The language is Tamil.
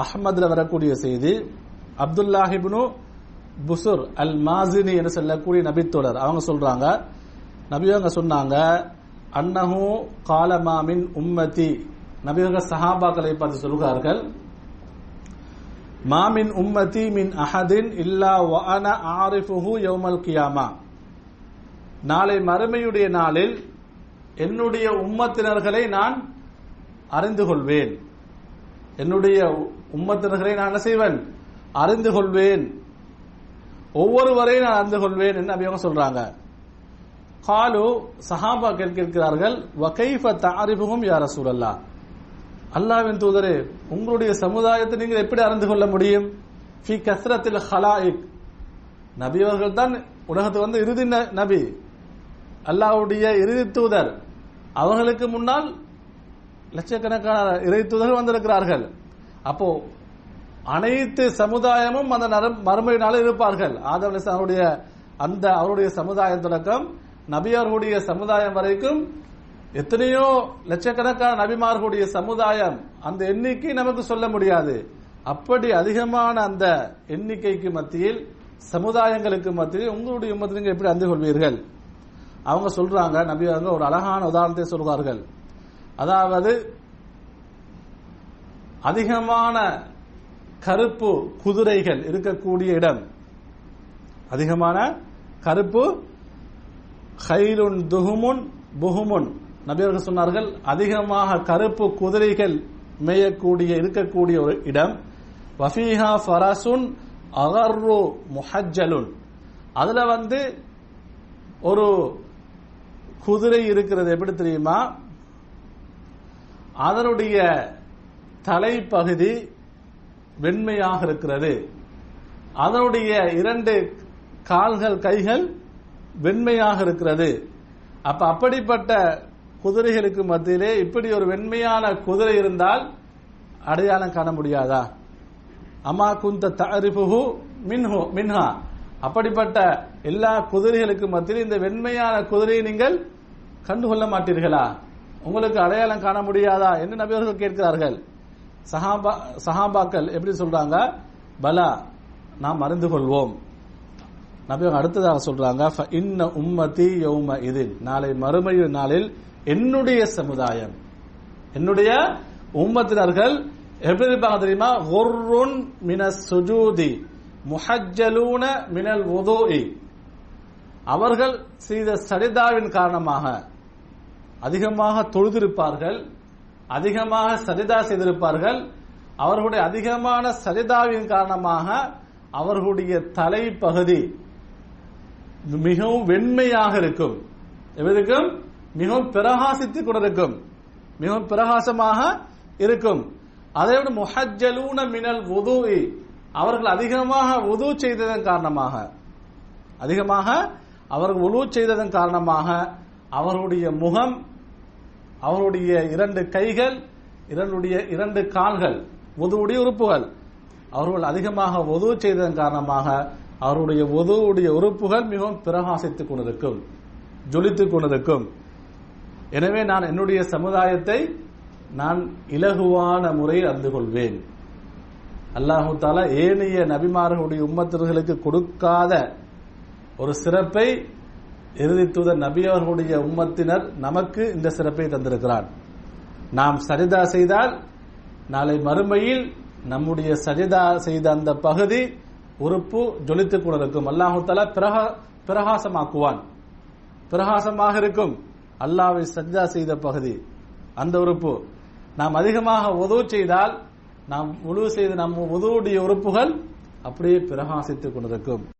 அஹ்மதுல வரக்கூடிய செய்தி, அப்துல்லாஹ் இப்னு புசுர் அல் மாசினி என்று சொல்லக்கூடிய நபித்தோழர் அவங்க சொல்றாங்க, நபியவங்க சொன்னாங்க, அன்னஹு காலமா மின் உம்மதி, நபியவங்க சஹாபாக்களை பார்த்து சொல்கிறார்கள், மாமின் உம்மதி மின் அஹதின் இல்லா வ அன ஆரிஃபுஹு யௌமல் கியாமா, நாளை மறுமையுடைய நாளில் என்னுடைய உம்மத்தினர்களை நான் அறிந்து கொள்வேன், என்னுடைய உம்மத்தினர்களை நான் என்ன செய்வேன், அறிந்து கொள்வேன், ஒவ்வொருவரையும் நான் அறிந்து கொள்வேன் என்று நபி அவங்க சொல்றாங்க. காலு, சஹாபா கேட்கிறார்கள், வகைஃப தஅரிஃபுஹும் யா ரசூலல்லாஹ், அல்லாஹ்வின் தூதரே உங்களுடைய சமுதாயத்தை நீங்கள் எப்படி அறிந்து கொள்ள முடியும்? ஃபி கஸ்ரத்தில் ஹலாயிக், நபி அவர்கள் தான் உலகத்துக்கு இறுதி நபி, அல்லாஹ்வுடைய இறுதி தூதர், அவர்களுக்கு முன்னால் லட்சக்கணக்கான இறை தூதர்கள் வந்திருக்கிறார்கள். அப்போ அனைத்து சமுதாயமும் அந்த மறுமை நாளில் இருப்பார்கள். ஆதம் அலைஹிஸ்ஸலாமுடைய அந்த அவருடைய சமுதாயம் தொடக்கம் நபியார்களுடைய சமுதாயம் வரைக்கும் எத்தனையோ லட்சக்கணக்கான நபிமார்களுடைய சமுதாயம், அந்த எண்ணிக்கை நமக்கு சொல்ல முடியாது. அப்படி அதிகமான அந்த எண்ணிக்கைக்கு மத்தியில், சமுதாயங்களுக்கு மத்தியில் உங்களுடைய உம்மத்தை நீங்க எப்படி அறிந்து கொள்வீர்கள்? அவங்க சொல்றாங்க, நபி அவங்க ஒரு அழகான உதாரணத்தை சொல்வார்கள். அதாவது அதிகமான கருப்பு குதிரைகள் இருக்கக்கூடிய இடம், அதிகமான கருப்பு, ஹைலுன் துஹுமுன் புஹுமுன், நபியர்கள் சொன்னார்கள், அதிகமாக கருப்பு குதிரைகள் மேயக்கூடிய இருக்கக்கூடிய ஒரு இடம், வஃபீஹா ஃபரசுன் அகர்ரு முஹஜ்ஜலுன், அதுல ஒரு குதிரை இருக்கிறது, எப்படி தெரியுமா, அதனுடைய தலைப்பகுதி வெண்மையாக இருக்கிறது, அதனுடைய 2 கால்கள் கைகள் வெண்மையாக இருக்கிறது. அப்படிப்பட்ட குதிரைகளுக்கு மத்தியிலே இப்படி ஒரு வெண்மையான குதிரை இருந்தால் அடையாளம் காண முடியாதா? அமா குந்த தஅரிஃபுஹு மின்ஹா, அப்படிப்பட்ட எல்லா குதிரைகளுக்கு மத்தியில் இந்த வெண்மையான குதிரையை நீங்கள் கண்டுகொள்ள மாட்டீர்களா? உங்களுக்கு அடையாளம் காண முடியாதா என்று நபி அவர்கள் கேட்கிறார்கள். சஹாபாக்கள் எப்படி சொல்றாங்க, பலா நாம் அறிந்து கொள்வோம். நபி அவங்க அடுத்ததாக சொல்றாங்க, இன்ன உம்மதி யௌம இதின், நாளை மறுமை நாளில் என்னுடைய சமுதாயம், என்னுடைய உம்மத்தினர்கள் எப்படி இருப்பாங்க தெரியுமா, குர்ருன் மினஸ் சுஜூதி முஹஜ்ஜலூன மினல் வுதுஇ, அவர்கள் செய்த சஜிதாவின் காரணமாக அதிகமாக தொழுதிருப்பார்கள், அதிகமாக சஜிதா செய்திருப்பார்கள், அவர்களுடைய அதிகமான சஜிதாவின் காரணமாக அவர்களுடைய தலைப்பகுதி மிகவும் வெண்மையாக இருக்கும், எவ்வளவுக்கும் மிகவும் பிரகாசித்துக் கொண்டிருக்கும், மிகவும் பிரகாசமாக இருக்கும். அதைவிட முஹஜ்ஜலூன மினல் வுதுஇ, அவர்கள் அதிகமாக வுது செய்ததன் காரணமாக, அதிகமாக அவர்கள் வுது செய்ததன் காரணமாக அவர்களுடைய முகம், அவருடைய 2 கைகள், 2 கால்கள், வுதுவுடைய உறுப்புகள், அவர்கள் அதிகமாக வுது செய்ததன் காரணமாக அவருடைய வுதுவுடைய உறுப்புகள் மிகவும் பிரகாசித்துக் கொண்டிருக்கும், ஜொலித்துக் கொண்டிருக்கும். எனவே நான் என்னுடைய சமுதாயத்தை நான் இலகுவான முறையில் அறிந்து கொள்வேன். அல்லாஹு தஆலா ஏனைய நபிமார்களுடைய உம்மத்தினர்களுக்கு கொடுக்காத ஒரு சிறப்பை இறுதி தூதர் நபி அவர்களுடைய உம்மத்தினர் நமக்கு இந்த சிறப்பை தந்திருக்கிறார். நாம் சஜிதா செய்தால் நாளை மறுமையில் நம்முடைய சஜிதா செய்த அந்த பகுதி உறுப்பு ஜொலித்துக் கொண்டிருக்கும். அல்லாஹு தஆலா பிரகாசமாக்குவான், பிரகாசமாக இருக்கும். அல்லாஹ்வை சஜிதா செய்த பகுதி அந்த உறுப்பு. நாம் அதிகமாக வுது செய்தால் நாம் வுது செய்த நம்ம வுதுவுடைய உறுப்புகள் அப்படியே பிரகாசித்துக் கொண்டிருக்கும்.